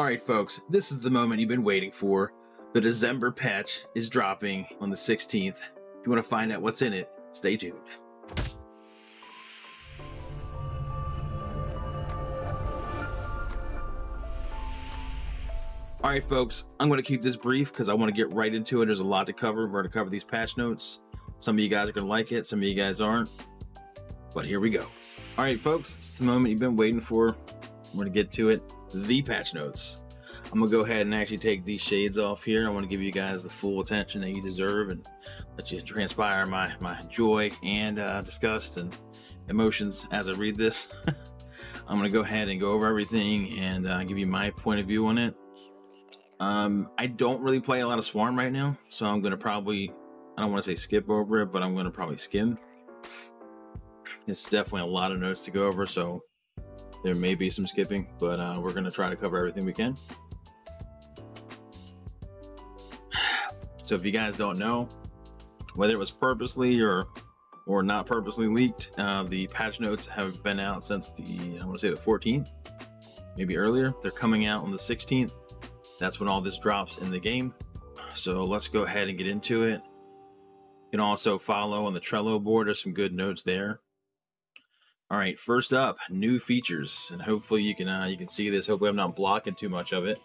Alright folks, this is the moment you've been waiting for. The December patch is dropping on the 16th. If you want to find out what's in it, stay tuned. Alright folks, I'm going to keep this brief because I want to get right into it. There's a lot to cover. We're going to cover these patch notes. Some of you guys are going to like it, some of you guys aren't. But here we go. Alright folks, it's the moment you've been waiting for. We're going to get to it. The patch notes. I'm gonna go ahead and actually take these shades off here. I want to give you guys the full attention that you deserve and let you transpire my joy and disgust and emotions as I read this. I'm gonna go ahead and go over everything and give you my point of view on it. I don't really play a lot of Swarm right now, so I'm gonna probably, I don't want to say skip over it, but I'm gonna probably skim. It's definitely a lot of notes to go over, so there may be some skipping, but we're going to try to cover everything we can. So if you guys don't know, whether it was purposely or not purposely leaked, the patch notes have been out since the, I want to say the 14th, maybe earlier. They're coming out on the 16th. That's when all this drops in the game. So let's go ahead and get into it. You can also follow on the Trello board. There's some good notes there. All right, first up, new features, and hopefully you can see this. Hopefully I'm not blocking too much of it.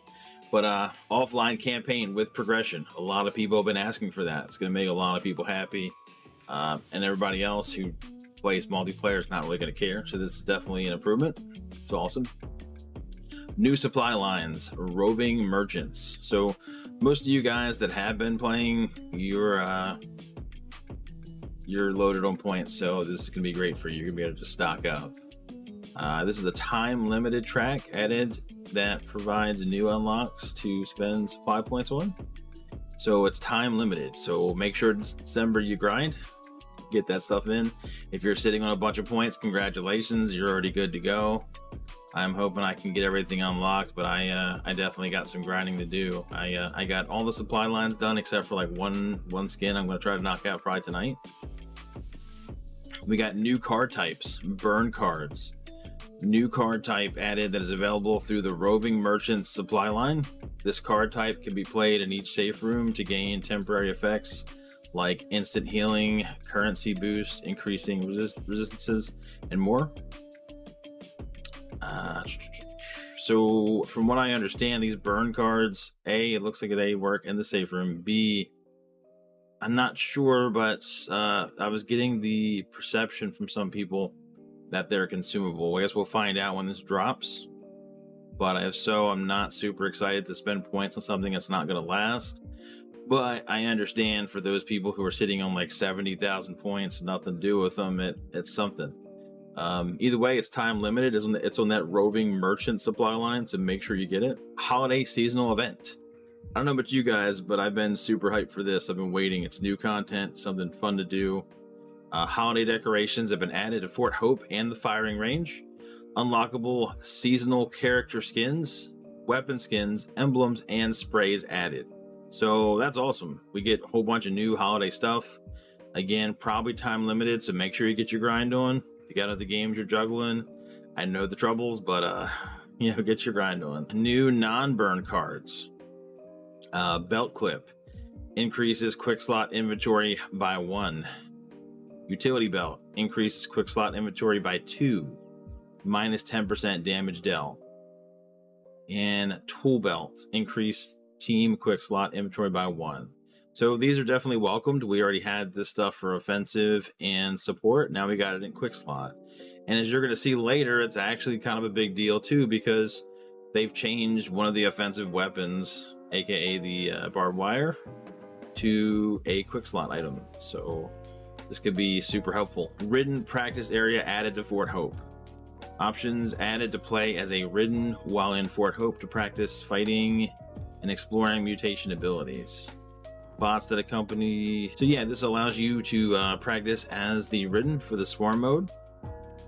But offline campaign with progression. A lot of people have been asking for that. It's going to make a lot of people happy, and everybody else who plays multiplayer is not really going to care. So this is definitely an improvement. It's awesome. New supply lines, roving merchants. So most of you guys that have been playing, you're loaded on points, so this is gonna be great for you. You're gonna be able to just stock up. This is a time-limited track added that provides new unlocks to spend supply points on. So it's time-limited. So make sure December you grind, get that stuff in. If you're sitting on a bunch of points, congratulations, you're already good to go. I'm hoping I can get everything unlocked, but I definitely got some grinding to do. I got all the supply lines done except for like one skin I'm gonna try to knock out probably tonight. We got new card types, burn cards. New card type added that is available through the Roving Merchants supply line. This card type can be played in each safe room to gain temporary effects like instant healing, currency boost, increasing resistances, and more. So from what I understand, these burn cards, A, it looks like they work in the safe room. B, I'm not sure, but I was getting the perception from some people that they're consumable. I guess we'll find out when this drops. But if so, I'm not super excited to spend points on something that's not going to last. But I understand for those people who are sitting on like 70,000 points, nothing to do with them, it's something. Either way, it's time limited. It's on that Roving Merchant supply line, so make sure you get it. Holiday seasonal event. I don't know about you guys, but I've been super hyped for this. I've been waiting. It's new content, something fun to do. Holiday decorations have been added to Fort Hope and the firing range. Unlockable seasonal character skins, weapon skins, emblems, and sprays added. So that's awesome. We get a whole bunch of new holiday stuff. Again, probably time limited, so make sure you get your grind on. If you got other games you're juggling, I know the troubles, but you know, get your grind on. New non-burn cards. Belt clip increases quick slot inventory by 1. Utility belt increases quick slot inventory by 2, minus 10% damage dealt. And tool belt increase team quick slot inventory by 1. So these are definitely welcomed. We already had this stuff for offensive and support. Now we got it in quick slot. And as you're going to see later, it's actually kind of a big deal too, because they've changed one of the offensive weapons, aka the barbed wire, to a quick slot item. So this could be super helpful. Ridden practice area added to Fort Hope. Options added to play as a Ridden while in Fort Hope to practice fighting and exploring mutation abilities. Bots that accompany. So yeah, this allows you to practice as the Ridden for the Swarm mode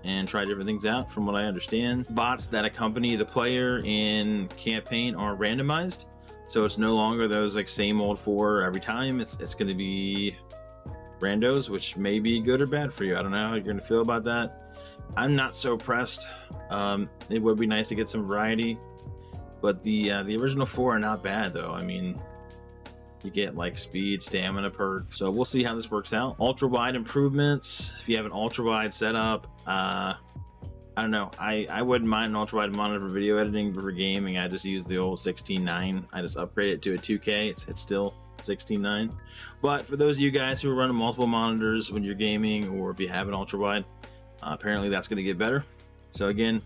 and try different things out from what I understand. Bots that accompany the player in campaign are randomized. So it's no longer those like same old 4 every time. It's going to be randos, which may be good or bad for you. I don't know how you're going to feel about that. I'm not so pressed. It would be nice to get some variety. But the original 4 are not bad though. I mean, you get like speed, stamina perk. So we'll see how this works out. Ultra wide improvements. If you have an ultra wide setup, I don't know. I wouldn't mind an ultra wide monitor for video editing, but for gaming, I just use the old 16:9. I just upgrade it to a 2K. It's still 16:9. But for those of you guys who are running multiple monitors when you're gaming, or if you have an ultra wide, apparently that's going to get better. So again,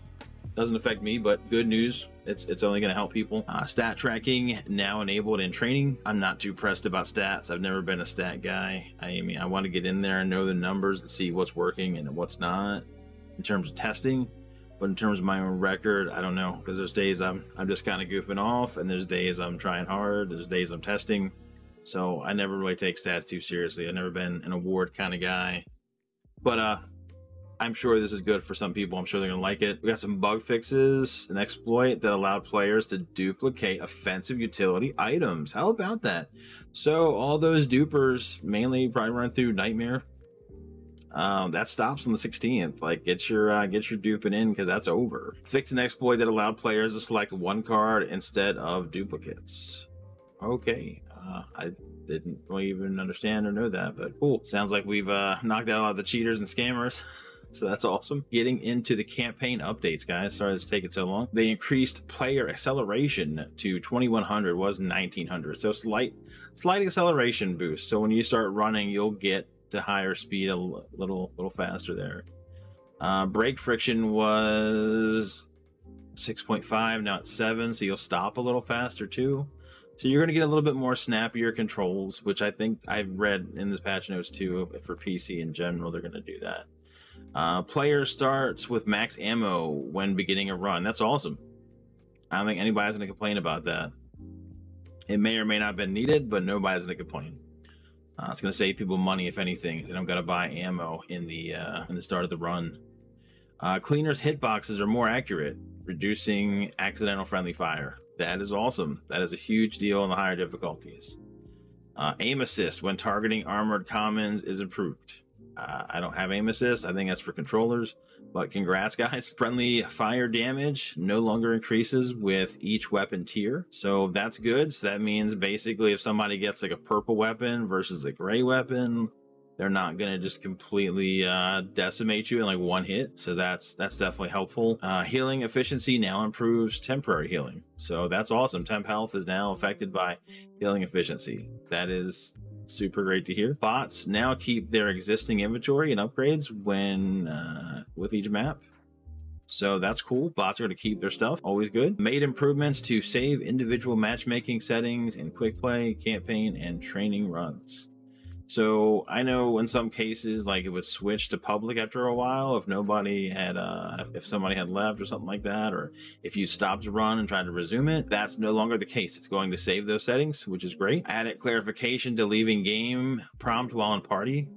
doesn't affect me, but good news. It's only going to help people. Stat tracking now enabled in training. I'm not too pressed about stats. I've never been a stat guy. I mean, I want to get in there and know the numbers and see what's working and what's not in terms of testing. But in terms of my own record, I don't know, because there's days I'm just kind of goofing off, and there's days I'm trying hard. There's days I'm testing. So I never really take stats too seriously. I've never been an award kind of guy. But I'm sure this is good for some people. I'm sure they're gonna like it. We got some bug fixes, an exploit that allowed players to duplicate offensive utility items. How about that? So all those dupers mainly probably run through Nightmare. That stops on the 16th. Like, get your duping in, because that's over. Fix an exploit that allowed players to select one card instead of duplicates. Okay, I didn't really even understand or know that, but cool. Sounds like we've knocked out a lot of the cheaters and scammers. So that's awesome. Getting into the campaign updates, guys. Sorry this is taking so long. They increased player acceleration to 2100, was 1900. So slight acceleration boost. So when you start running, you'll get to higher speed a little faster there. Brake friction was 6.5, now it's 7, so you'll stop a little faster too. So you're going to get a little bit more snappier controls, which I think I've read in the patch notes too. For PC in general, they're going to do that. Player starts with max ammo when beginning a run. That's awesome. I don't think anybody's going to complain about that. It may or may not have been needed, but nobody's going to complain. It's going to save people money, if anything. They don't got to buy ammo in the start of the run. Cleaner's hitboxes are more accurate, reducing accidental friendly fire. That is awesome. That is a huge deal in the higher difficulties. Aim assist when targeting armored commons is improved. I don't have aim assist. I think that's for controllers, but congrats, guys. Friendly fire damage no longer increases with each weapon tier, so that's good. So that means basically if somebody gets like a purple weapon versus a gray weapon, they're not gonna just completely decimate you in like one hit. So that's definitely helpful. Healing efficiency now improves temporary healing, so that's awesome. Temp health is now affected by healing efficiency. That is super great to hear. Bots now keep their existing inventory and upgrades when with each map, so that's cool. Bots are going to keep their stuff, always good. Made improvements to save individual matchmaking settings in quick play, campaign, and training runs. So I know in some cases, like, it would switch to public after a while if nobody had if somebody had left or something like that, or if you stopped to run and tried to resume it. That's no longer the case. It's going to save those settings, which is great. Added clarification to leaving game prompt while in party.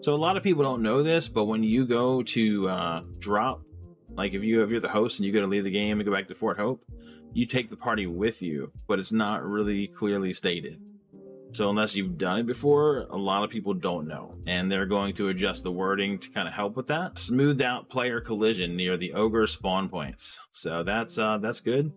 So a lot of people don't know this, but when you go to drop, like if you're the host and you go to leave the game and go back to Fort Hope, you take the party with you, but it's not really clearly stated. So unless you've done it before, a lot of people don't know, and they're going to adjust the wording to kind of help with that. Smoothed out player collision near the ogre spawn points. So that's good.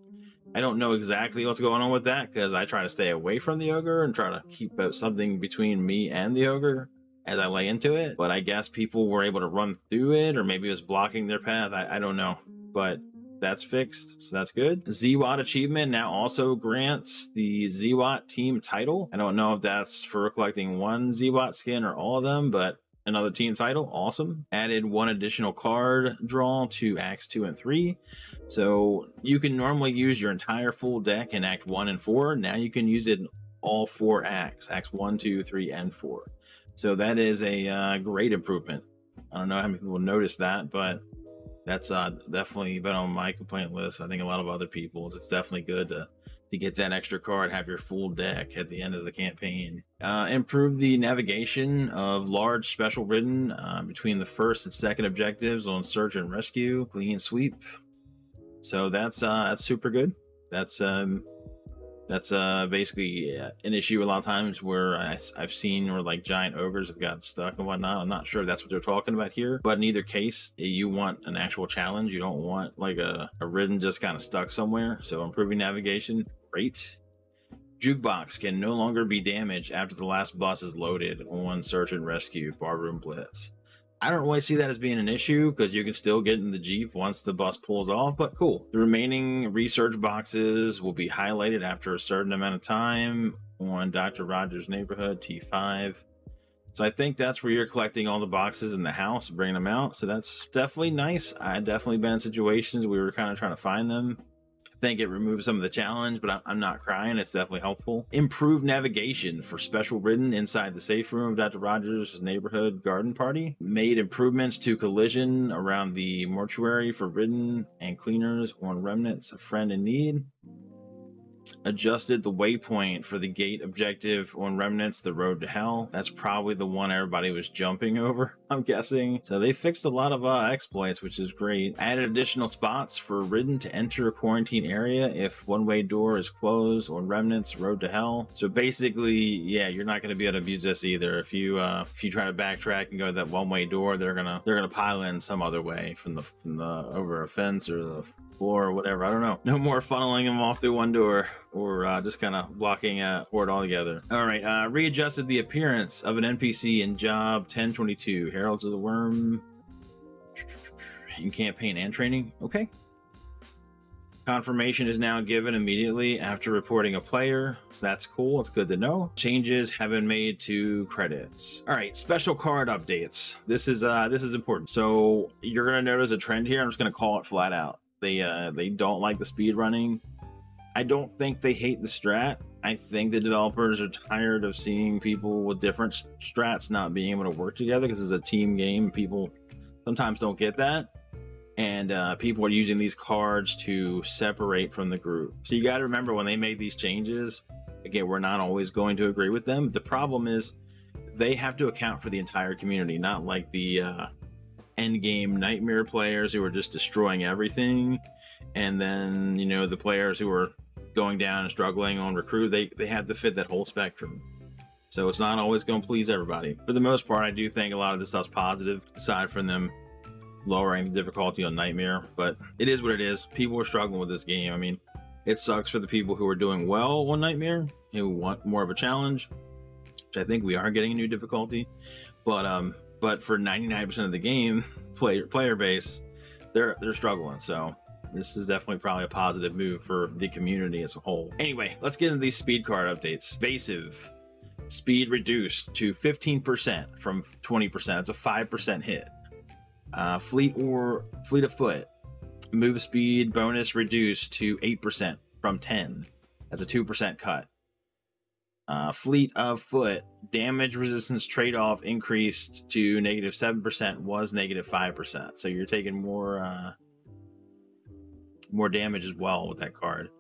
I don't know exactly what's going on with that, because I try to stay away from the ogre and try to keep something between me and the ogre as I lay into it. But I guess people were able to run through it, or maybe it was blocking their path. I don't know, but that's fixed, so that's good. ZWAT achievement now also grants the ZWAT team title. I don't know if that's for collecting one ZWAT skin or all of them, but another team title, awesome. Added one additional card draw to Acts 2 and 3. So you can normally use your entire full deck in Act 1 and 4. Now you can use it in all 4 acts, Acts 1, 2, 3, and 4. So that is a great improvement. I don't know how many people noticed that, but that's definitely been on my complaint list. I think a lot of other people's. It's definitely good to get that extra card, have your full deck at the end of the campaign. Improve the navigation of large special ridden between the first and second objectives on search and rescue, clean sweep. So that's super good. That's That's basically an issue a lot of times where I've seen where like giant ogres have gotten stuck and whatnot. I'm not sure if that's what they're talking about here, but in either case, you want an actual challenge. You don't want like a Ridden just kind of stuck somewhere. So improving navigation, great. Jukebox can no longer be damaged after the last bus is loaded on search and rescue, barroom blitz. I don't really see that as being an issue because you can still get in the Jeep once the bus pulls off, but cool. The remaining research boxes will be highlighted after a certain amount of time on Dr. Rogers' neighborhood, T5. So I think that's where you're collecting all the boxes in the house, bringing them out. So that's definitely nice. I definitely been in situations we were kind of trying to find them. I think it removes some of the challenge, but I'm not crying. It's definitely helpful. Improved navigation for special Ridden inside the safe room of Dr. Rogers' neighborhood garden party. Made improvements to collision around the mortuary for Ridden and cleaners on remnants, a friend in need. Adjusted the waypoint for the gate objective on remnants, the road to hell. That's probably the one everybody was jumping over, I'm guessing. So they fixed a lot of exploits, which is great. Added additional spots for Ridden to enter a quarantine area if one-way door is closed on remnants, road to hell. So basically, yeah, you're not going to be able to abuse this either. If you try to backtrack and go to that one-way door, they're gonna pile in some other way from the over a fence or the floor or whatever. I don't know. No more funneling them off through one door or just kind of blocking port altogether. All right, readjusted the appearance of an NPC in job 1022, Heralds of the Worm, in campaign and training. Okay. Confirmation is now given immediately after reporting a player, so that's cool. It's good to know. Changes have been made to credits. All right, special card updates. This is important. So you're gonna notice a trend here. I'm just gonna call it flat out. They don't like the speed running. I don't think they hate the strat. I think the developers are tired of seeing people with different strats not being able to work together because it's a team game. People sometimes don't get that. And people are using these cards to separate from the group. So you got to remember when they make these changes, again, we're not always going to agree with them. The problem is they have to account for the entire community, not like the end game nightmare players who are just destroying everything. And then, you know, the players who are going down and struggling on recruit, they have to fit that whole spectrum. So it's not always going to please everybody. For the most part, I do think a lot of this stuff's positive, aside from them lowering the difficulty on Nightmare, but it is what it is. People are struggling with this game. I mean, it sucks for the people who are doing well on Nightmare, who want more of a challenge, which I think we are getting a new difficulty. But for 99% of the game player base, they're struggling. So this is definitely probably a positive move for the community as a whole. Anyway, let's get into these speed card updates. Evasive speed reduced to 15% from 20%. That's a 5% hit. Fleet of foot, move speed bonus reduced to 8% from 10. That's a 2% cut. Fleet of foot, damage resistance trade-off increased to -7%, was -5%. So you're taking more damage as well with that card.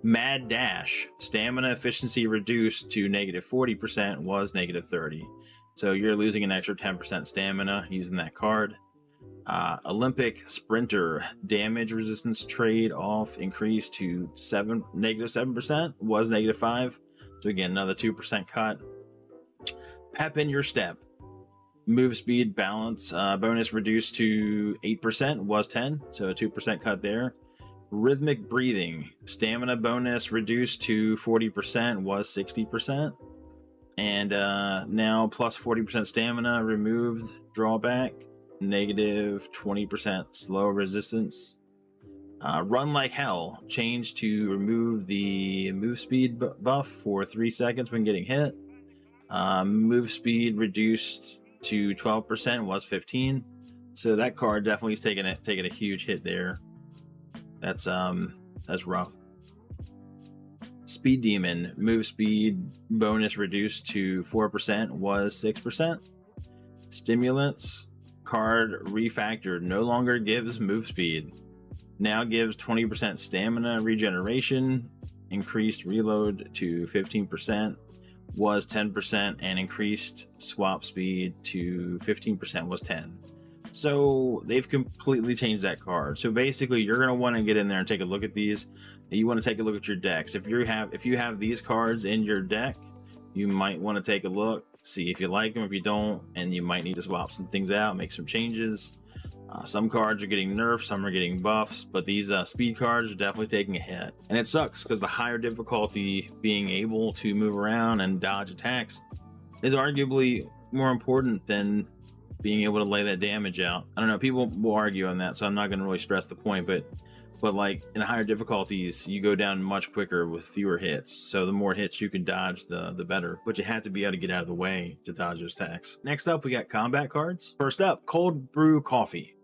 Mad Dash, stamina efficiency reduced to -40%, was -30. So you're losing an extra 10% stamina using that card. Olympic Sprinter, damage resistance trade-off increased to -7%, was -5. So again, another 2% cut. Pep in your step, move speed balance bonus reduced to 8%, was 10. So a 2% cut there. Rhythmic breathing, stamina bonus reduced to 40%, was 60%. And now plus 40% stamina removed, drawback. -20% slow resistance. Run like hell, changed to remove the move speed buff for 3 seconds when getting hit. Move speed reduced to 12%, was 15. So that card definitely is taking a huge hit there. That's rough. Speed Demon, move speed bonus reduced to 4%, was 6%. Stimulants card refactored, no longer gives move speed, now gives 20% stamina regeneration. Increased reload to 15%, was 10%, and increased swap speed to 15%, was 10. So they've completely changed that card. So basically, you're going to want to get in there and take a look at these. You want to take a look at your decks. If you have these cards in your deck, you might want to take a look, see if you like them. If you don't, and you might need to swap some things out, make some changes. Some cards are getting nerfs, some are getting buffs, but these speed cards are definitely taking a hit. And it sucks because the higher difficulty, being able to move around and dodge attacks, is arguably more important than being able to lay that damage out. I don't know, people will argue on that, so I'm not going to really stress the point, but like in higher difficulties, you go down much quicker with fewer hits. So the more hits you can dodge, the better. But you have to be able to get out of the way to dodge those attacks. Next up, we got combat cards. First up, cold brew coffee.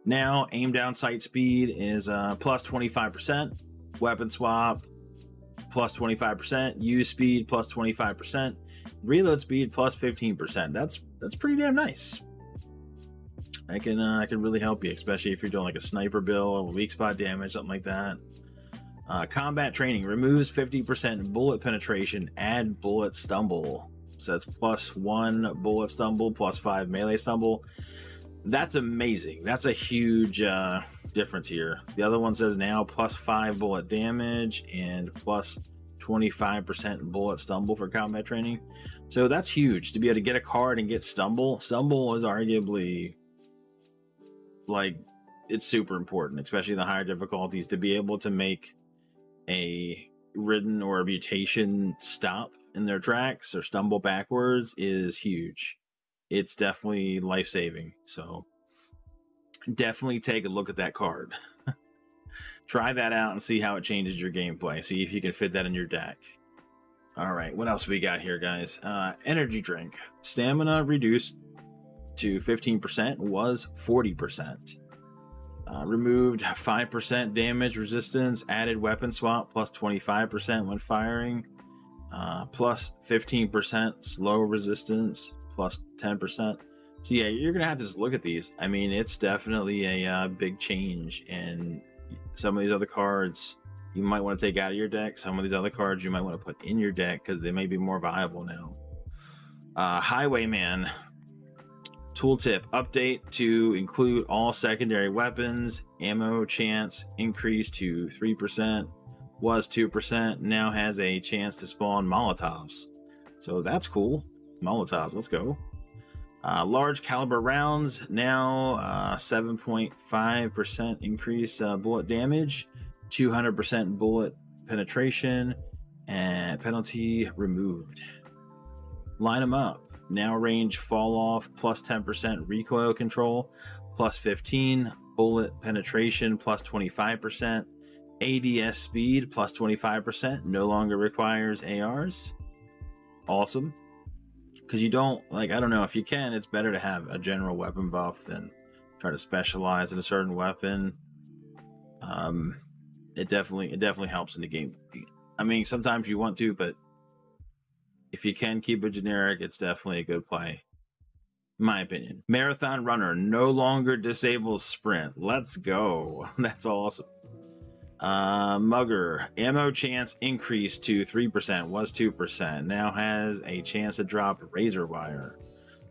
Now, aim down sight speed is plus 25%, weapon swap plus 25%, use speed plus 25%, reload speed plus 15%. That's pretty damn nice. I can really help you, especially if you're doing like a sniper build or weak spot damage, something like that. Combat training removes 50% bullet penetration, add bullet stumble. So that's plus 1 bullet stumble, plus 5 melee stumble. That's amazing. That's a huge difference here. The other one says now plus 5 bullet damage and plus 25% bullet stumble for combat training. So that's huge to be able to get a card and get stumble. Stumble is arguably, like, it's super important, especially in the higher difficulties, to be able to make a ridden or a mutation stop in their tracks or stumble backwards is huge. It's definitely life-saving. So definitely take a look at that card. Try that out and see how it changes your gameplay. See if you can fit that in your deck. All right, what else we got here, guys? Energy drink. Stamina reduced to 15%, was 40%. Removed 5% damage resistance, added weapon swap plus 25% when firing, plus 15% slow resistance, plus 10%. So yeah, you're gonna have to just look at these. I mean, it's definitely a big change, and some of these other cards you might want to take out of your deck. Some of these other cards you might want to put in your deck because they may be more viable now. Highwayman tooltip update to include all secondary weapons. Ammo chance increased to 3%, was 2%, now has a chance to spawn Molotovs. So that's cool. Molotovs, let's go. Large caliber rounds, now 7.5% increase bullet damage, 200% bullet penetration, and penalty removed. Line them up. Now range fall off plus 10% recoil control, plus 15 bullet penetration, plus 25%, ADS speed plus 25%, no longer requires ARs. Awesome. Because you don't, like, I don't know, if you can, it's better to have a general weapon buff than try to specialize in a certain weapon. It definitely helps in the game. I mean, sometimes you want to, but if you can keep it generic, it's definitely a good play, in my opinion. Marathon runner no longer disables sprint. Let's go. That's awesome. Mugger, ammo chance increased to 3%, was 2%, now has a chance to drop razor wire.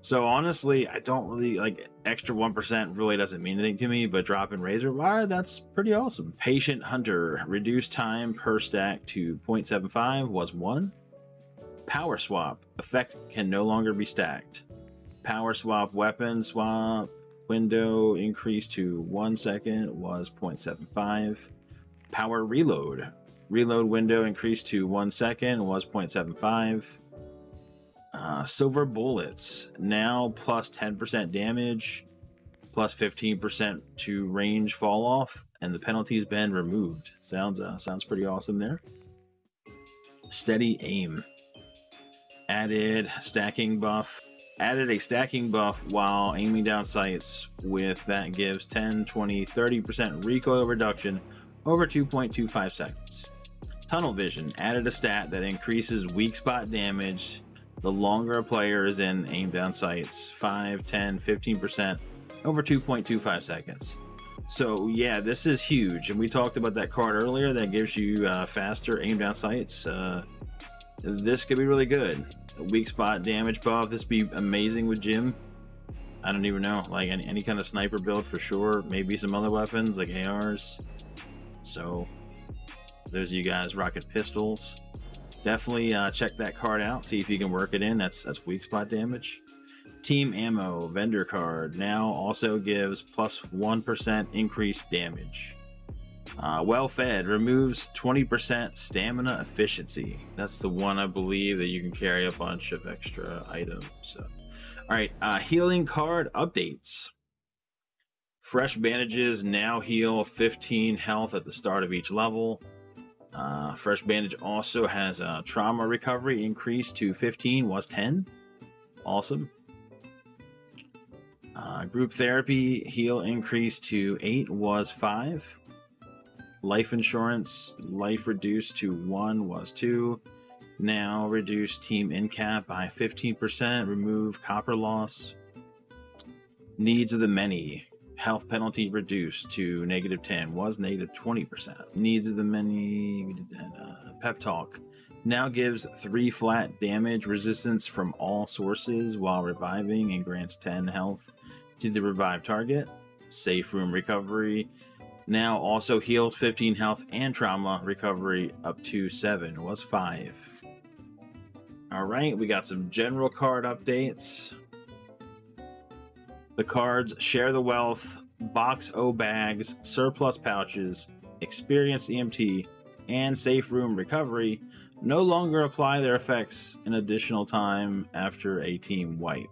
So honestly, I don't really like, extra 1% really doesn't mean anything to me, but dropping razor wire, that's pretty awesome. Patient hunter, reduced time per stack to 0.75, was 1. Power swap, effect can no longer be stacked. Power swap, weapon swap window increased to 1 second, was 0.75. Power reload, reload window increased to 1 second, was 0.75. Silver bullets, now plus 10% damage, plus 15% to range fall off, and the penalty's been removed. Sounds pretty awesome there. Steady aim, added stacking buff. Added a stacking buff while aiming down sights with that gives 10, 20, 30% recoil reduction over 2.25 seconds. Tunnel vision added a stat that increases weak spot damage the longer a player is in aim down sights, 5, 10, 15% over 2.25 seconds. So yeah, this is huge, and we talked about that card earlier that gives you faster aim down sights. This could be really good. A weak spot damage buff, this would be amazing with Jim. I don't even know, like any kind of sniper build for sure. Maybe some other weapons like ARs. So those of you guys rocking pistols, definitely check that card out. See if you can work it in. That's weak spot damage. Team ammo vendor card now also gives plus 1% increased damage. Well fed removes 20% stamina efficiency. That's the one I believe that you can carry a bunch of extra items. So, all right, healing card updates. Fresh bandages now heal 15 health at the start of each level. Fresh bandage also has a trauma recovery increased to 15, was 10. Awesome. Group therapy heal increased to 8, was 5. Life insurance, life reduced to 1, was 2. Now reduce team incap by 15%, remove copper loss. Needs of the many, health penalty reduced to -10, was -20%. Needs of the many, we did that. Pep talk now gives 3 flat damage resistance from all sources while reviving and grants 10 health to the revived target. Safe room recovery now also heals 15 health and trauma recovery up to 7, was 5. All right, we got some general card updates. The cards Share the Wealth, Box O Bags, Surplus Pouches, Experienced EMT, and Safe Room Recovery no longer apply their effects an additional time after a team wipe.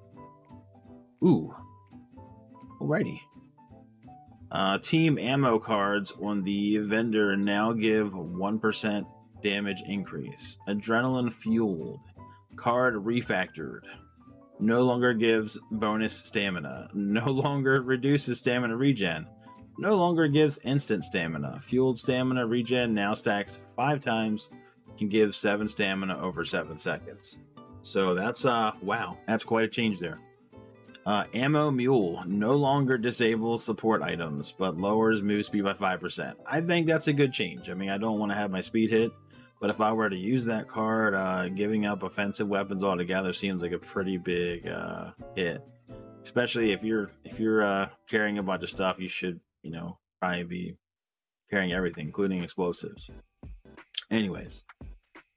Ooh. Alrighty. Team ammo cards on the vendor now give 1% damage increase. Adrenaline fueled. Card refactored. No longer gives bonus stamina. No longer reduces stamina regen. No longer gives instant stamina. Fueled stamina regen now stacks 5 times and gives 7 stamina over 7 seconds. So that's, wow, that's quite a change there. Ammo Mule no longer disables support items, but lowers move speed by 5%. I think that's a good change. I mean, I don't want to have my speed hit, but if I were to use that card, giving up offensive weapons altogether seems like a pretty big hit. Especially if you're carrying a bunch of stuff, you should, you know, probably be carrying everything, including explosives. Anyways,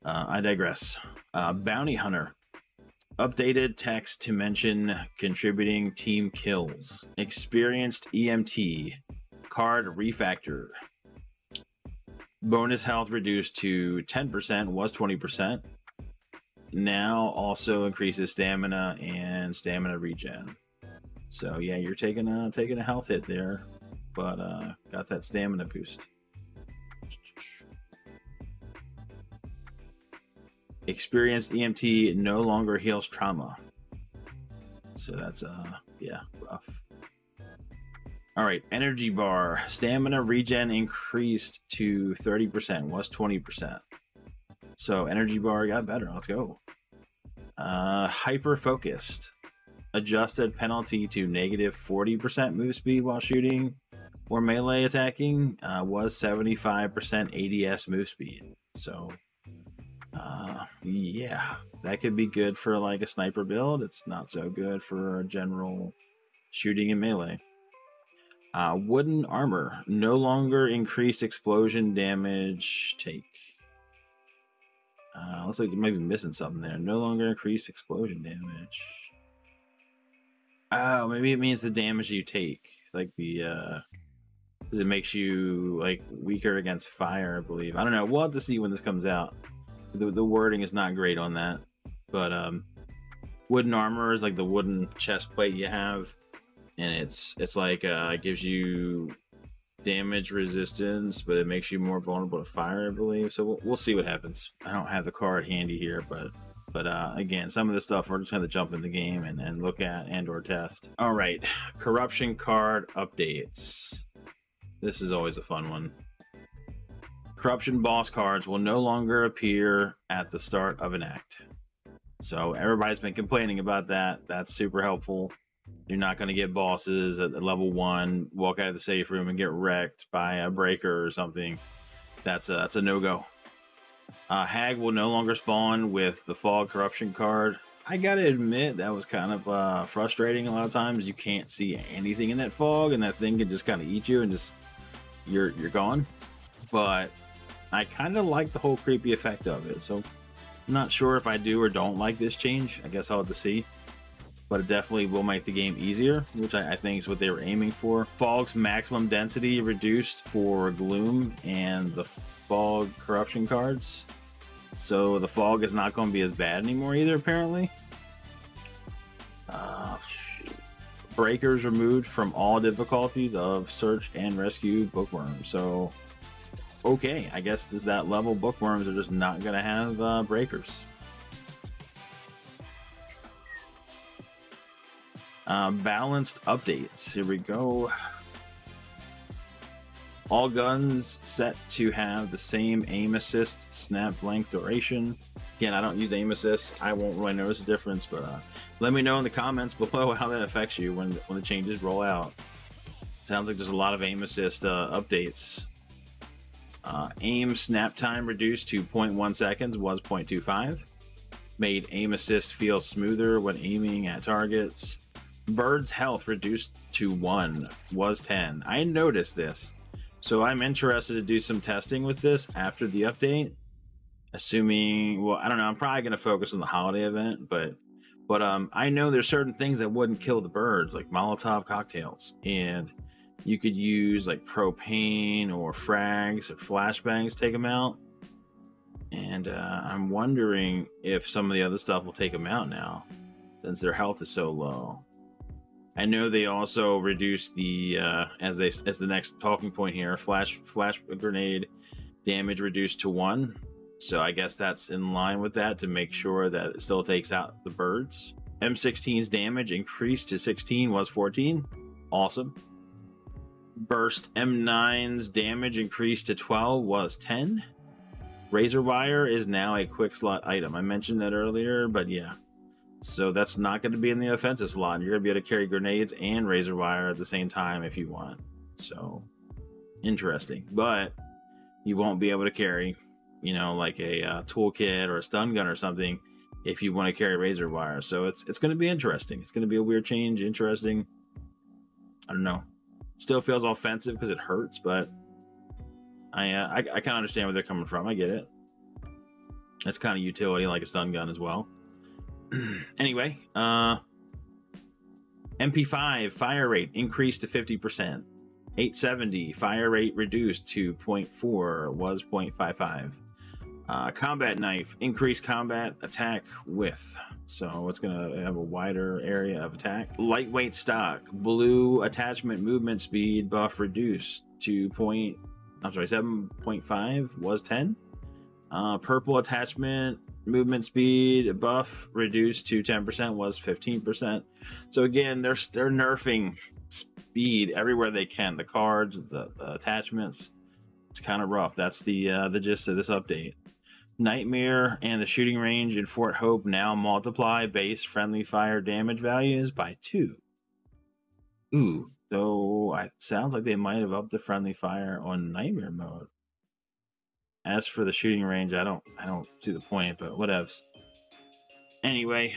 I digress. Bounty Hunter. Updated text to mention contributing team kills. Experienced EMT. Card refactored. Bonus health reduced to 10%, was 20%. Now also increases stamina and stamina regen. So yeah, you're taking a health hit there, but got that stamina boost. Experienced EMT no longer heals trauma. So that's yeah, rough. All right, energy bar. Stamina regen increased to 30%, was 20%. So energy bar got better. Let's go. Hyper focused. Adjusted penalty to -40% move speed while shooting or melee attacking, was 75% ADS move speed. So yeah, that could be good for like a sniper build. It's not so good for a general shooting and melee. Wooden armor no longer increased explosion damage take. Looks like you might be missing something there. No longer increased explosion damage. Oh, maybe it means the damage you take, like the because it makes you like weaker against fire, I believe. I don't know. We'll have to see when this comes out. The wording is not great on that, but wooden armor is like the wooden chest plate you have, and it's like it gives you damage resistance, but it makes you more vulnerable to fire, I believe. So we'll see what happens. I don't have the card handy here, but again, some of this stuff we're just going to jump in the game and look at and or test. All right, corruption card updates. This is always a fun one. Corruption boss cards will no longer appear at the start of an act. So everybody's been complaining about that. That's super helpful. You're not going to get bosses at level 1, walk out of the safe room and get wrecked by a breaker or something. That's a no-go. Hag will no longer spawn with the Fog Corruption card. I gotta admit that was kind of frustrating. A lot of times you can't see anything in that fog, and that thing can just kind of eat you, and just you're gone. But I kind of like the whole creepy effect of it. So I'm not sure if I do or don't like this change. I guess I'll have to see. But it definitely will make the game easier, which I think is what they were aiming for. Fog's maximum density reduced for Gloom and the Fog corruption cards. So the fog is not going to be as bad anymore either, apparently. Breakers removed from all difficulties of search and rescue bookworms. So, okay, I guess this that level bookworms are just not going to have breakers. Balanced updates. Here we go. All guns set to have the same aim assist snap length duration. Again, I don't use aim assist. I won't really notice a difference, but let me know in the comments below how that affects you when the changes roll out. Sounds like there's a lot of aim assist updates. Aim snap time reduced to 0.1 seconds, was 0.25. Made aim assist feel smoother when aiming at targets. Bird's health reduced to 1, was 10. I noticed this. So I'm interested to do some testing with this after the update. Assuming, well, I don't know, I'm probably going to focus on the holiday event, but I know there's certain things that wouldn't kill the birds, like Molotov cocktails. And you could use like propane or frags or flashbangs to take them out. And I'm wondering if some of the other stuff will take them out now, since their health is so low. I know they also reduced the as the next talking point here, flash grenade damage reduced to 1. So I guess that's in line with that to make sure that it still takes out the birds. M16's damage increased to 16, was 14. Awesome. Burst M9's damage increased to 12, was 10. Razor wire is now a quick slot item. I mentioned that earlier, but yeah. So that's not going to be in the offensive slot. You're going to be able to carry grenades and razor wire at the same time if you want. So interesting. But you won't be able to carry, you know, like a toolkit or a stun gun or something if you want to carry razor wire. So it's going to be interesting. It's going to be a weird change. Interesting. I don't know. Still feels offensive because it hurts, but I kind of understand where they're coming from. I get it. It's kind of utility like a stun gun as well. Anyway, MP5 fire rate increased to 50%. 870 fire rate reduced to 0.4, was 0.55. Combat knife increased combat attack width, so it's gonna have a wider area of attack. Lightweight stock blue attachment movement speed buff reduced to 7.5, was 10. Purple attachment movement speed buff reduced to 10%, was 15%. So again, they're nerfing speed everywhere they can. The cards, the attachments. It's kind of rough. That's the gist of this update. Nightmare and the shooting range in Fort Hope now multiply base friendly fire damage values by 2. Ooh, so it sounds like they might have upped the friendly fire on Nightmare mode. As for the shooting range, I don't see the point, but whatevs. Anyway,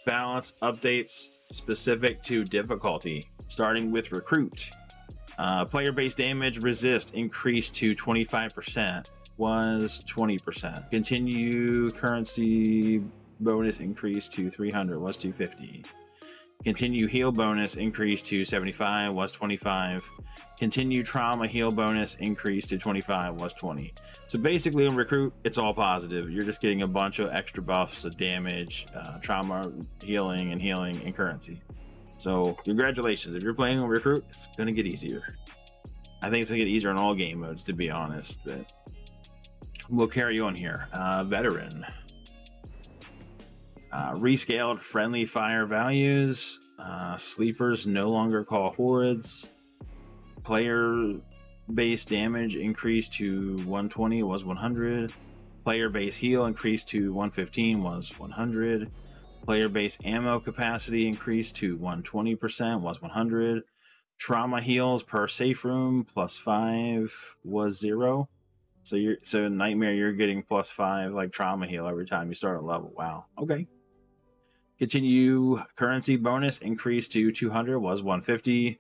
balance updates specific to difficulty, starting with recruit. Player base damage resist increased to 25%, was 20%. Continue currency bonus increased to 300, was 250. Continue heal bonus increased to 75, was 25. Continue trauma heal bonus increased to 25, was 20. So basically on recruit, it's all positive. You're just getting a bunch of extra buffs of damage, trauma healing and currency. So congratulations. If you're playing on recruit, it's gonna get easier. I think it's gonna get easier in all game modes, to be honest, but we'll carry on here. Veteran. Rescaled friendly fire values. Sleepers no longer call hordes. Player base damage increased to 120, was 100. Player base heal increased to 115, was 100. Player base ammo capacity increased to 120%, was 100. Trauma heals per safe room +5, was 0. So Nightmare, you're getting +5 like trauma heal every time you start a level. Wow. Okay. Continue currency bonus increased to 200 was 150.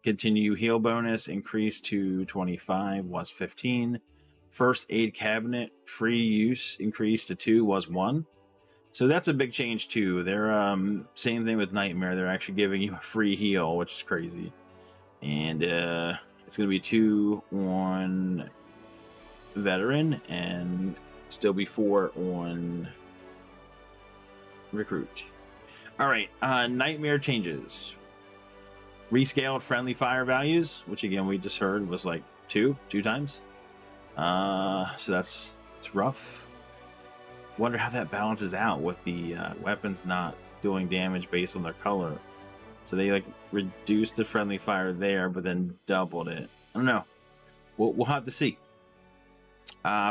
Continue heal bonus increased to 25 was 15. First aid cabinet free use increased to 2 was 1. So that's a big change too. They're same thing with Nightmare. They're actually giving you a free heal, which is crazy. And it's gonna be 2 on veteran and still be 4 on recruit. All right, Nightmare changes. Rescaled friendly fire values, which again we just heard was like two times. So it's rough. Wonder how that balances out with the weapons not doing damage based on their color. So they like reduced the friendly fire there, but then doubled it. I don't know. We'll have to see.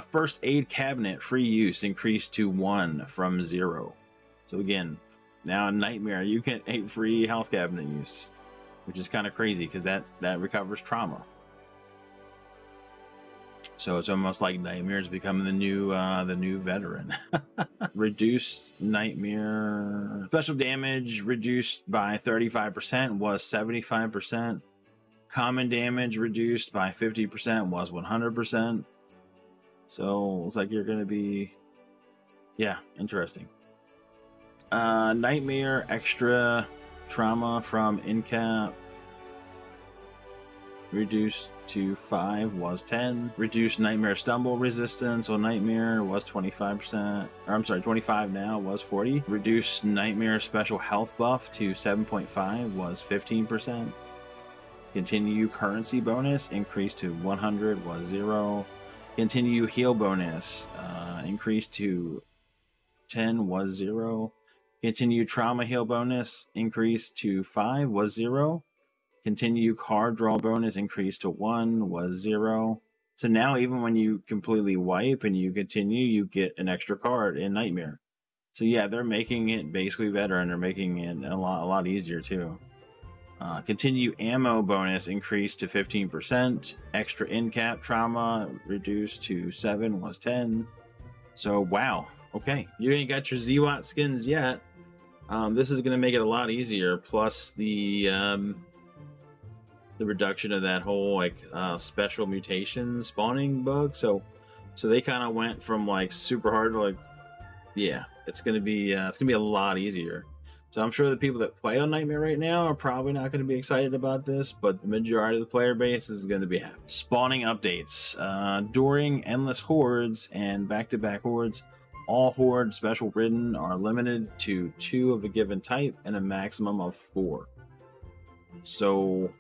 First aid cabinet free use increased to 1 from 0. So again, now in Nightmare you get a free health cabinet use, which is kind of crazy because that recovers trauma. So it's almost like Nightmare's becoming the new veteran. Reduced Nightmare special damage reduced by 35% was 75%. Common damage reduced by 50% was 100%. So it's like you're gonna be, yeah, interesting. Nightmare extra trauma from in-cap reduced to 5 was 10. Reduced Nightmare stumble resistance on Nightmare was 25%. Or I'm sorry, 25 now was 40. Reduced Nightmare special health buff to 7.5 was 15%. Continue currency bonus increased to 100 was 0. Continue heal bonus increased to 10 was 0. Continue trauma heal bonus increased to 5 was 0. Continue card draw bonus increased to 1 was 0. So now even when you completely wipe and you continue, you get an extra card in Nightmare. So yeah, they're making it basically veteran. They're making it a lot easier too. Continue ammo bonus increased to 15%. Extra in-cap trauma reduced to 7 was 10. So wow, okay, you ain't got your ZWAT skins yet. This is going to make it a lot easier. Plus the reduction of that whole like special mutation spawning bug. So they kind of went from like super hard to like, yeah, it's gonna be a lot easier. So I'm sure the people that play on Nightmare right now are probably not going to be excited about this, but the majority of the player base is going to be happy. Spawning updates. During endless hordes and back-to-back hordes, all horde special ridden are limited to 2 of a given type and a maximum of 4. So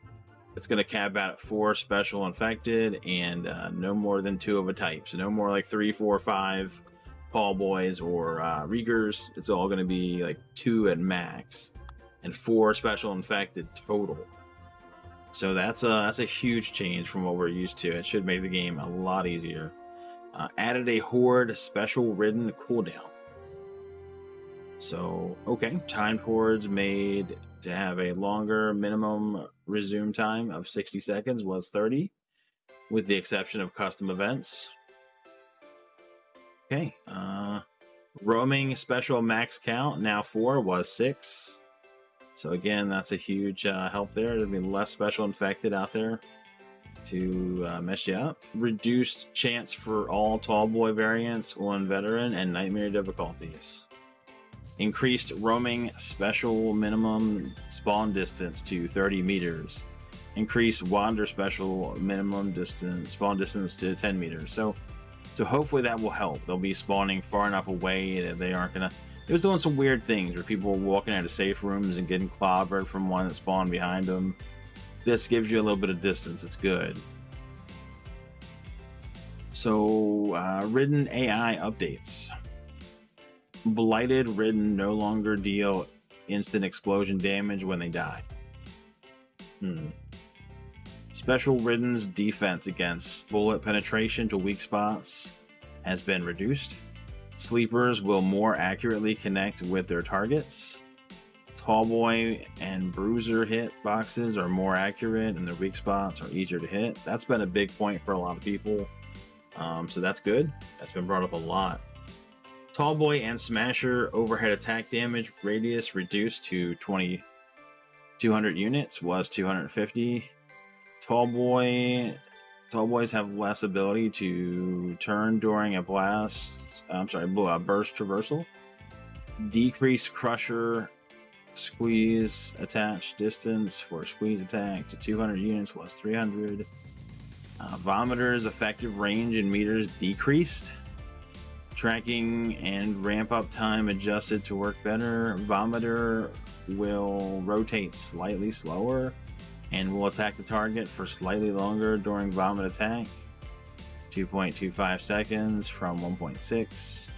it's going to cap out at 4 special infected and no more than 2 of a type. So no more like 3, 4, 5 Paul Boys or Riegers. It's all going to be like 2 at max and 4 special infected total. So that's a huge change from what we're used to. It should make the game a lot easier. Added a horde special ridden cooldown. So okay, timed hordes made to have a longer minimum resume time of 60 seconds was 30, with the exception of custom events. Okay, roaming special max count now 4 was 6. So again, that's a huge help there. There'll be less special infected out there to mess you up. Reduced chance for all tall boy variants on veteran and nightmare difficulties. Increased roaming special minimum spawn distance to 30 meters. Increased wander special minimum distance spawn distance to 10 meters. So hopefully that will help. They'll be spawning far enough away that they aren't gonna. It was doing some weird things where people were walking out of safe rooms and getting clobbered from one that spawned behind them. This gives you a little bit of distance. It's good. So Ridden AI updates. Blighted Ridden no longer deal instant explosion damage when they die. Special Ridden's defense against bullet penetration to weak spots has been reduced. Sleepers will more accurately connect with their targets. Tallboy and Bruiser hit boxes are more accurate and their weak spots are easier to hit. That's been a big point for a lot of people. So that's good. That's been brought up a lot. Tallboy and Smasher overhead attack damage radius reduced to 200 units was 250. Tallboys have less ability to turn during a burst traversal. Decrease Crusher squeeze attach distance for squeeze attack to 200 units was 300. Vomitor's effective range in meters decreased. Tracking and ramp up time adjusted to work better. Vomiter will rotate slightly slower and will attack the target for slightly longer during vomit attack. 2.25 seconds from 1.6.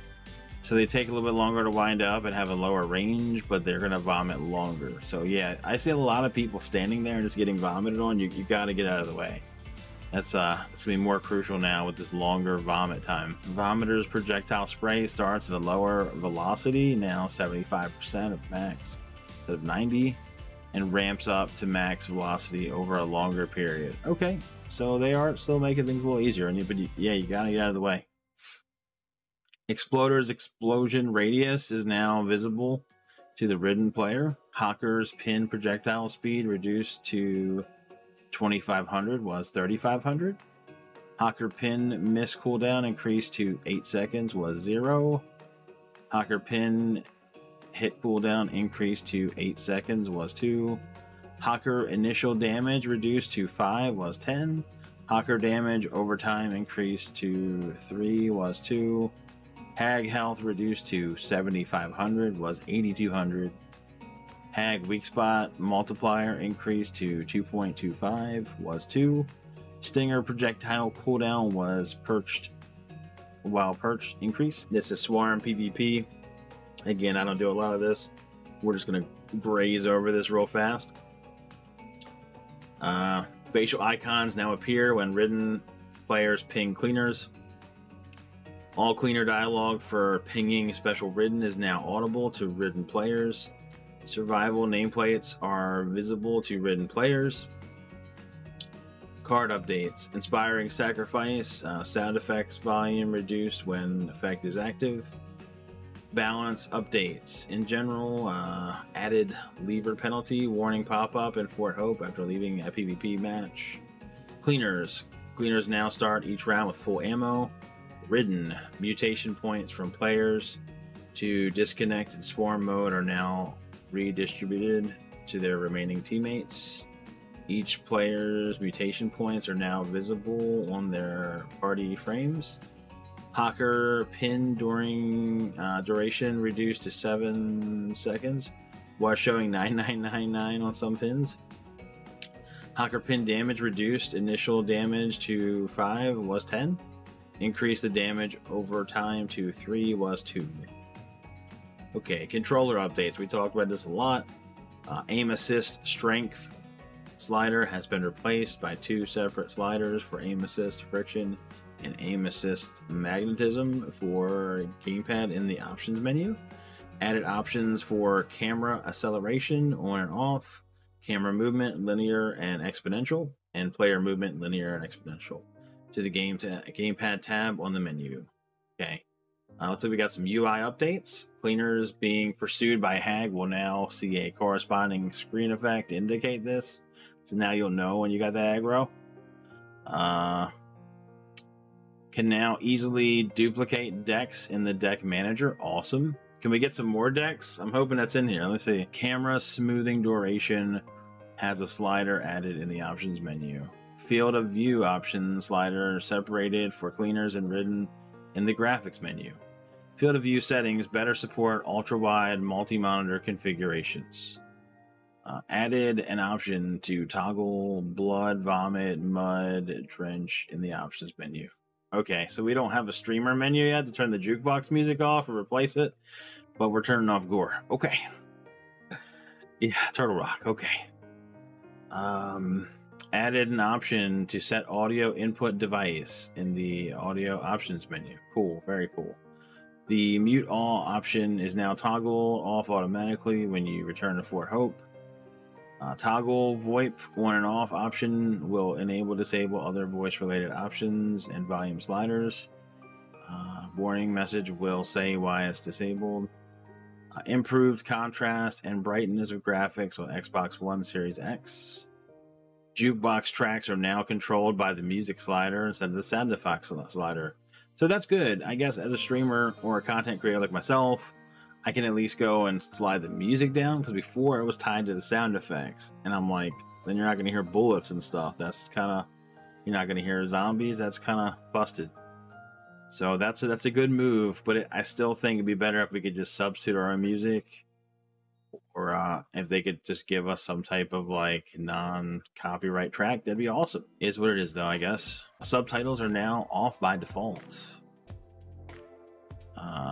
So they take a little bit longer to wind up and have a lower range, but they're going to vomit longer. So yeah, I see a lot of people standing there and just getting vomited on. You got to get out of the way. That's it's going to be more crucial now with this longer vomit time. Vomitor's projectile spray starts at a lower velocity, now 75% of max instead of 90, and ramps up to max velocity over a longer period. Okay, so they are still making things a little easier, but yeah, you got to get out of the way. Exploder's explosion radius is now visible to the Ridden player. Hawker's pin projectile speed reduced to 2500 was 3500. Hawker pin miss cooldown increased to 8 seconds was 0. Hawker pin hit cooldown increased to 8 seconds was 2. Hawker initial damage reduced to 5 was 10. Hawker damage over time increased to 3 was 2. Hag health reduced to 7500 was 8200. Hag weak spot multiplier increased to 2.25 was 2. Stinger projectile cooldown was perched increased. This is Swarm PvP. Again, I don't do a lot of this. We're just gonna graze over this real fast. Facial icons now appear when Ridden players ping cleaners. All cleaner dialogue for pinging special Ridden is now audible to Ridden players. Survival nameplates are visible to Ridden players. Card updates. Inspiring Sacrifice. Sound effects volume reduced when effect is active. Balance updates. In general, added lever penalty. Warning pop-up in Fort Hope after leaving a PvP match. Cleaners. Cleaners now start each round with full ammo. Ridden. Mutation points from players to disconnect in swarm mode are now redistributed to their remaining teammates. Each player's mutation points are now visible on their party frames. Hawker pin duration reduced to 7 seconds, while showing 9999 on some pins. Hawker pin damage reduced. Initial damage to 5 was 10. Increase the damage over time to 3 was 2. Okay, controller updates. We talked about this a lot. Aim assist strength slider has been replaced by 2 separate sliders for aim assist friction and aim assist magnetism for gamepad in the options menu. Added options for camera acceleration on and off, camera movement linear and exponential, and player movement linear and exponential to the gamepad tab on the menu. Okay. Looks like we got some UI updates. Cleaners being pursued by Hag will now see a corresponding screen effect to indicate this. So now you'll know when you got the aggro. Can now easily duplicate decks in the deck manager. Awesome. Can we get some more decks? I'm hoping that's in here. Let's see. Camera smoothing duration has a slider added in the options menu. Field of view option slider separated for cleaners and Ridden in the graphics menu. Field of view settings better support ultra-wide multi-monitor configurations. Added an option to toggle blood, vomit, mud, drench in the options menu. Okay, so we don't have a streamer menu yet to turn the jukebox music off or replace it, but we're turning off gore. Okay. Yeah, Turtle Rock. Okay. Added an option to set audio input device in the audio options menu. Cool, very cool. The mute all option is now toggle off automatically when you return to Fort Hope. Toggle VoIP on and off option will enable disable other voice related options and volume sliders. warning message will say why it's disabled. Improved contrast and brightness of graphics on Xbox One Series X. Jukebox tracks are now controlled by the music slider instead of the sound effects slider. So that's good. I guess as a streamer or a content creator like myself, I can at least go and slide the music down, because before it was tied to the sound effects. And I'm like, then you're not going to hear bullets and stuff. That's kind of, you're not going to hear zombies. That's kind of busted. So that's a good move, but I still think it'd be better if we could just substitute our own music, or if they could just give us some type of like non-copyright track. That'd be awesome. Is what it is though, I guess. Subtitles are now off by default.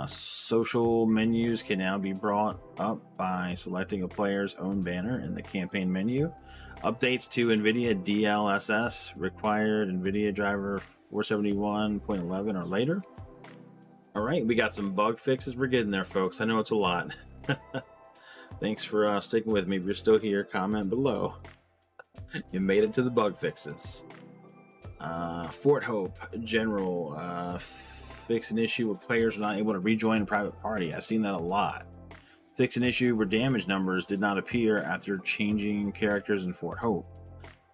Social menus can now be brought up by selecting a player's own banner in the campaign menu. Updates to NVIDIA DLSS required NVIDIA driver 471.11 or later. All right, we got some bug fixes. We're getting there, folks. I know it's a lot. Thanks for sticking with me. If you're still here, comment below. You made it to the bug fixes. Fort Hope General fix an issue where players are not able to rejoin a private party. I've seen that a lot. Fix an issue where damage numbers did not appear after changing characters in Fort Hope.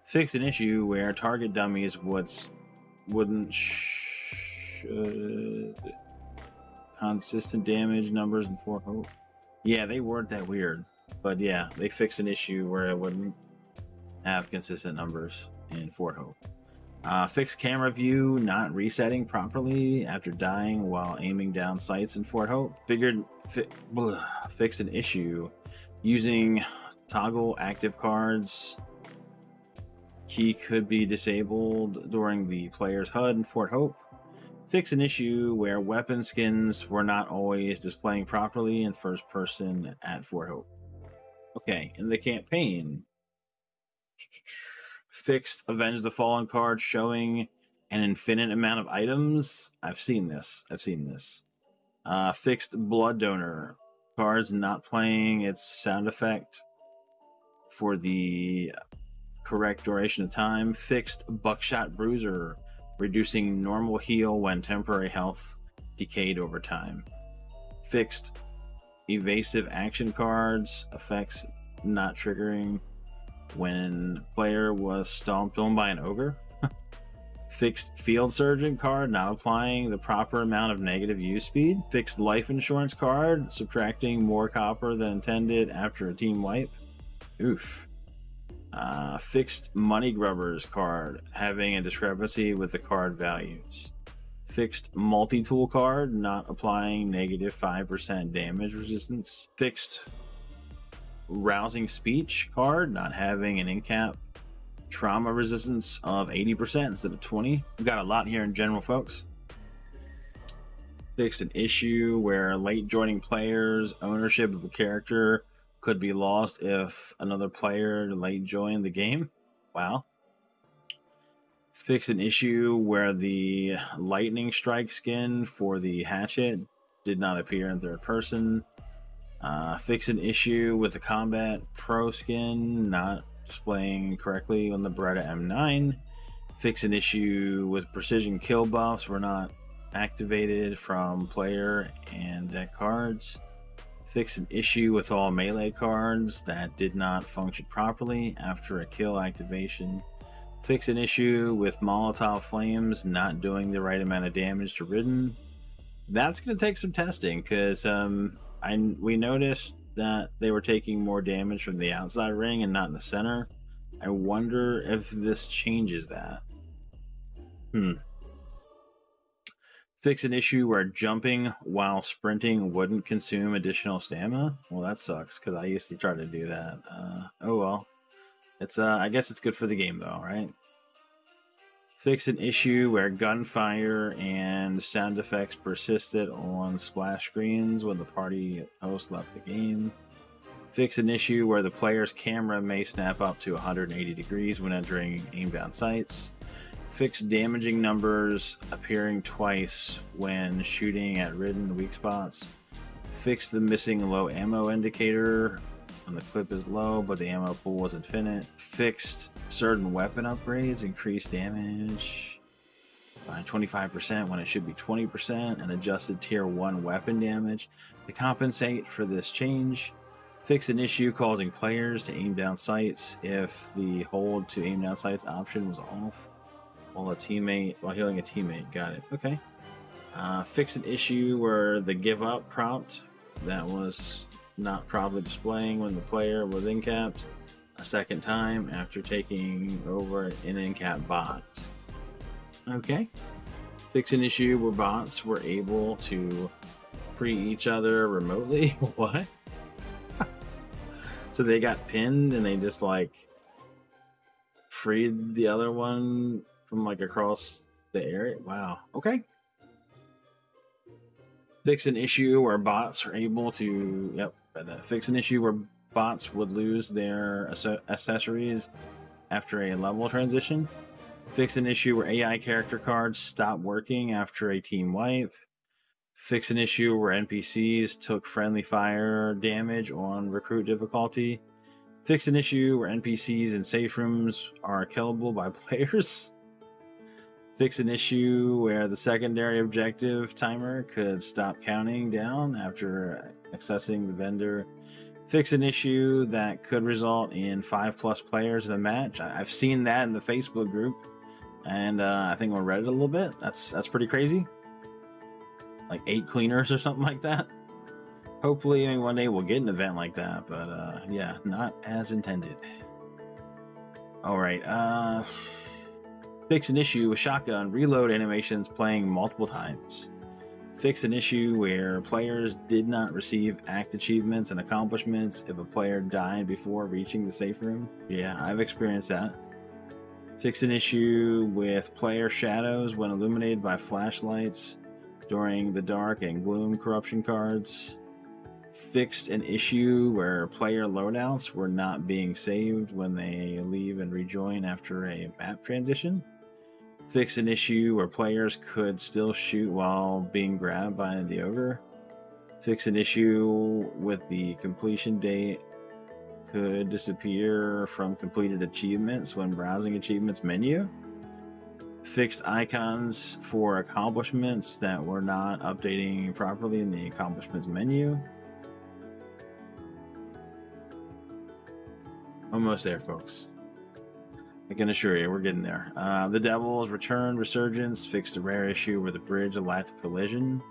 Fix an issue where target dummies wouldn't consistent damage numbers in Fort Hope. Yeah, they weren't that weird, but yeah, they fixed an issue where it wouldn't have consistent numbers in Fort Hope. Fixed camera view not resetting properly after dying while aiming down sights in Fort Hope. Fixed an issue using toggle active cards. Key could be disabled during the player's HUD in Fort Hope. Fix an issue where weapon skins were not always displaying properly in first person at Fort Hope. Okay, in the campaign, fixed Avenge the Fallen card showing an infinite amount of items. I've seen this. Fixed Blood Donor cards not playing its sound effect for the correct duration of time. Fixed Buckshot Bruiser, reducing normal heal when temporary health decayed over time. Fixed Evasive Action cards effects not triggering when player was stomped on by an ogre. Fixed Field Surgeon card not applying the proper amount of negative use speed. Fixed Life Insurance card subtracting more copper than intended after a team wipe. Oof. Fixed Money Grubbers card having a discrepancy with the card values. Fixed Multi-Tool card not applying negative 5% damage resistance. Fixed Rousing Speech card not having an in-cap trauma resistance of 80% instead of 20. We've got a lot here in general, folks. Fixed an issue where late joining players' ownership of a character could be lost if another player late joined the game. Wow. Fixed an issue where the lightning strike skin for the hatchet did not appear in third person. Fix an issue with the Combat Pro skin not displaying correctly on the Beretta M9. Fix an issue with precision kill buffs were not activated from player and deck cards. Fix an issue with all melee cards that did not function properly after a kill activation. Fix an issue with Molotov Flames not doing the right amount of damage to Ridden. That's going to take some testing, because we noticed that they were taking more damage from the outside ring and not in the center. I wonder if this changes that. Fix an issue where jumping while sprinting wouldn't consume additional stamina. Well, that sucks, because I used to try to do that. Oh well. It's I guess it's good for the game though, right? Fix an issue where gunfire and sound effects persisted on splash screens when the party host left the game. Fix an issue where the player's camera may snap up to 180 degrees when entering aim-down sights. Fix damaging numbers appearing twice when shooting at Ridden weak spots. Fix the missing low ammo indicator when the clip is low but the ammo pool was infinite. Fixed certain weapon upgrades increase damage. by 25% when it should be 20%, and adjusted tier 1 weapon damage to compensate for this change. Fix an issue causing players to aim down sights if the hold to aim down sights option was off while healing a teammate. Got it. Okay. Fix an issue where the give up prompt that was not properly displaying when the player was in-capped a second time after taking over an in-cap bot. Okay. Fix an issue where bots were able to free each other remotely. What? So they got pinned and they just like freed the other one from like across the area. Wow. Okay. Fix an issue where bots are able to, yep, read that. Fix an issue where bots would lose their accessories after a level transition. Fix an issue where AI character cards stop working after a team wipe. Fix an issue where NPCs took friendly fire damage on recruit difficulty. Fix an issue where NPCs in safe rooms are killable by players. Fix an issue where the secondary objective timer could stop counting down after accessing the vendor. Fix an issue that could result in 5+ players in a match. I've seen that in the Facebook group, and I think on Reddit a little bit. That's pretty crazy. Like 8 cleaners or something like that. Hopefully, I mean, one day we'll get an event like that, but yeah, not as intended. All right. Fix an issue with shotgun reload animations playing multiple times. Fix an issue where players did not receive act achievements and accomplishments if a player died before reaching the safe room. Yeah, I've experienced that. Fix an issue with player shadows when illuminated by flashlights during the dark and gloom corruption cards. Fixed an issue where player loadouts were not being saved when they leave and rejoin after a map transition. Fix an issue where players could still shoot while being grabbed by the ogre. Fix an issue with the completion date could disappear from completed achievements when browsing achievements menu. Fixed icons for accomplishments that were not updating properly in the accomplishments menu. Almost there, folks. I can assure you, we're getting there. The Devil's Return Resurgence fixed a rare issue where the bridge lacked collision.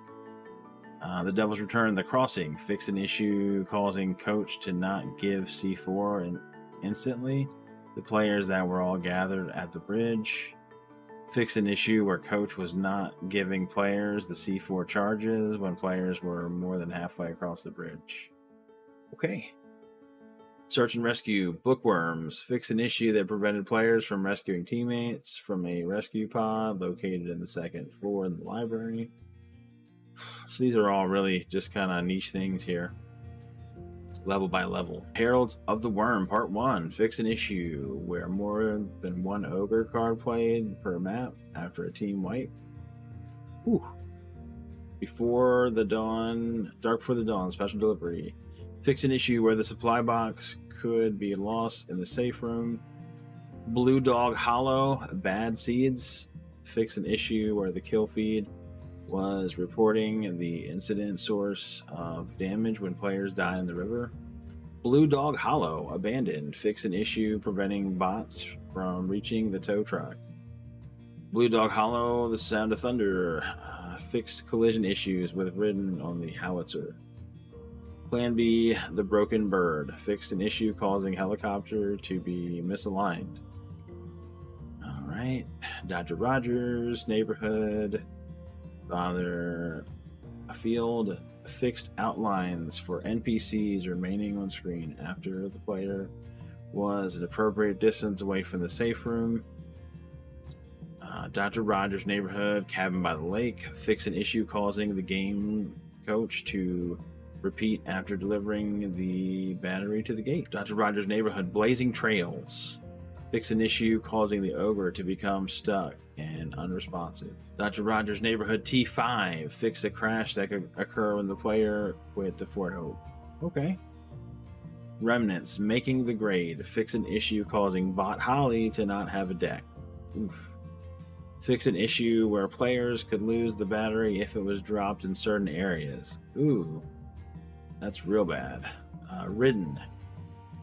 The Devil's Return The Crossing fixed an issue causing coach to not give C4 instantly to players that were all gathered at the bridge. Fixed an issue where coach was not giving players the C4 charges when players were more than halfway across the bridge. Okay. Search and rescue bookworms fix an issue that prevented players from rescuing teammates from a rescue pod located in the second floor in the library. So these are all really just kind of niche things here, level by level. Heralds of the Worm Part 1 fix an issue where more than one ogre card played per map after a team wipe. Whew. Before the Dawn, Dark Before the Dawn special delivery. Fix an issue where the supply box could be lost in the safe room. Blue Dog Hollow Bad Seeds fix an issue where the kill feed was reporting the incident source of damage when players died in the river. Blue Dog Hollow Abandoned fix an issue preventing bots from reaching the tow truck. Blue Dog Hollow The Sound of Thunder fixed collision issues with Ridden on the howitzer. Plan B, The Broken Bird, fixed an issue causing helicopter to be misaligned. All right, Dr. Rogers, Neighborhood, Father Field, fixed outlines for NPCs remaining on screen after the player was an appropriate distance away from the safe room. Dr. Rogers' Neighborhood, Cabin by the Lake, fixed an issue causing the game coach to repeat after delivering the battery to the gate. Dr. Rogers' Neighborhood, Blazing Trails, fix an issue causing the ogre to become stuck and unresponsive. Dr. Rogers' Neighborhood T5, fix a crash that could occur when the player quit to Fort Hope. Okay. Remnants, Making the Grade, fix an issue causing Bot Holly to not have a deck. Oof. Fix an issue where players could lose the battery if it was dropped in certain areas. Ooh, that's real bad. Ridden.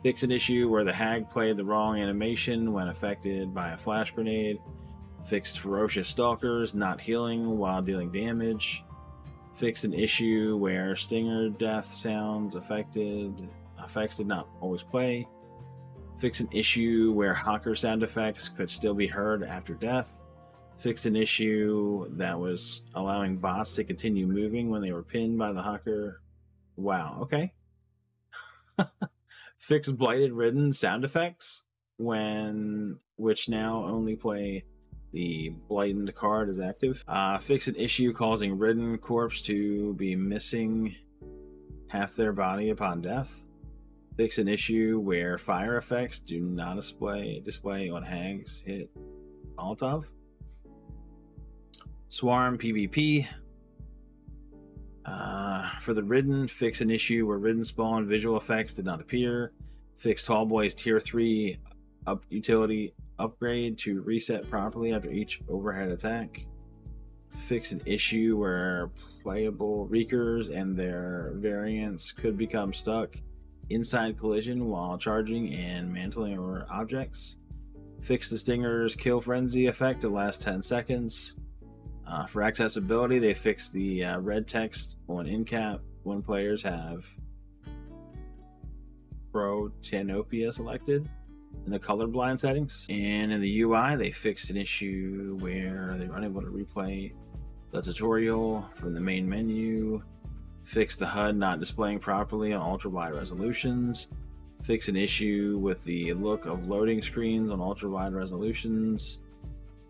Fix an issue where the hag played the wrong animation when affected by a flash grenade. Fixed ferocious stalkers not healing while dealing damage. Fixed an issue where stinger death sounds effects did not always play. Fixed an issue where hawker sound effects could still be heard after death. Fixed an issue that was allowing bots to continue moving when they were pinned by the hawker. Wow, okay. Fixed blighted ridden sound effects which now only play the blighted card is active. Fix an issue causing ridden corpse to be missing half their body upon death. Fix an issue where fire effects do not display on hags hit Molotov. Swarm PvP. For the Ridden, fix an issue where Ridden spawn visual effects did not appear. Fix Tallboy's tier 3 utility upgrade to reset properly after each overhead attack. Fix an issue where playable Reekers and their variants could become stuck inside collision while charging and mantling over objects. Fix the Stinger's kill frenzy effect to last 10 seconds. For accessibility, they fixed the red text on in-cap when players have Protanopia selected in the colorblind settings. And in the UI, they fixed an issue where they were unable to replay the tutorial from the main menu. Fixed the HUD not displaying properly on ultra-wide resolutions. Fixed an issue with the look of loading screens on ultra-wide resolutions.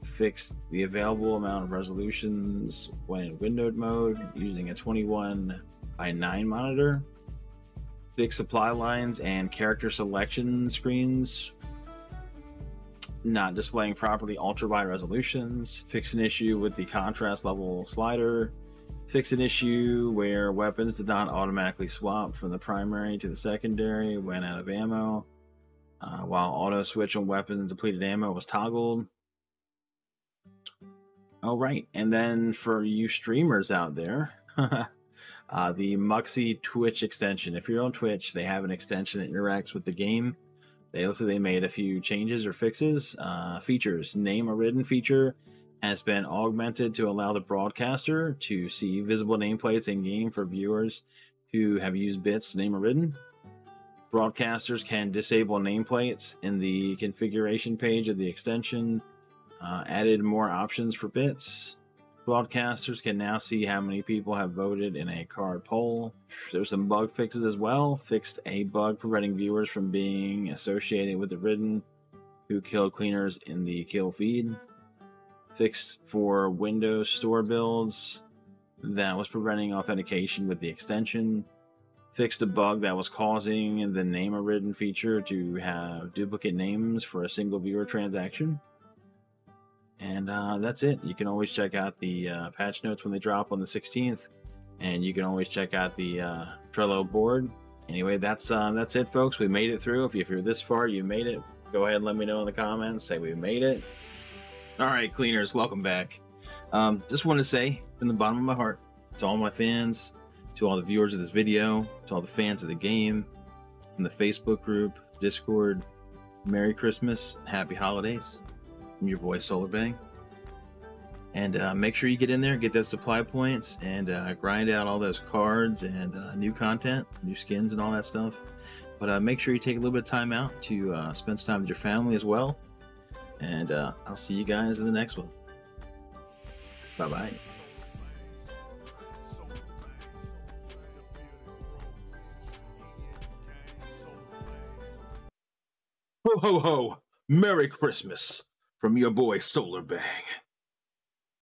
Fixed the available amount of resolutions when in windowed mode using a 21:9 monitor. Fixed supply lines and character selection screens not displaying properly ultra-wide resolutions. Fixed an issue with the contrast level slider. Fixed an issue where weapons did not automatically swap from the primary to the secondary when out of ammo, while auto switch on weapons and depleted ammo was toggled. All right, and then for you streamers out there, the Muxy Twitch extension. If you're on Twitch, they have an extension that interacts with the game. It looks like they made a few changes or fixes. Features. Name a Ridden feature has been augmented to allow the broadcaster to see visible nameplates in game for viewers who have used bits to name a Ridden. Broadcasters can disable nameplates in the configuration page of the extension. Added more options for bits. Broadcasters can now see how many people have voted in a card poll. There's some bug fixes as well. Fixed a bug preventing viewers from being associated with the Ridden who killed cleaners in the kill feed. Fixed for Windows Store builds that was preventing authentication with the extension. Fixed a bug that was causing the Name a Ridden feature to have duplicate names for a single viewer transaction. And that's it. You can always check out the patch notes when they drop on the 16th, and you can always check out the Trello board. Anyway, that's it, folks. We made it through. If you're this far, you made it. Go ahead and let me know in the comments. Say we made it. All right, cleaners, welcome back. Just want to say from the bottom of my heart to all my fans, to all the viewers of this video, to all the fans of the game, in the Facebook group, Discord, Merry Christmas, Happy Holidays. I'm your boy SolarBang, and make sure you get in there, get those supply points, and grind out all those cards and new content, new skins, and all that stuff. But make sure you take a little bit of time out to spend some time with your family as well. And I'll see you guys in the next one. Bye bye. Ho ho ho! Merry Christmas! From your boy SolarBang.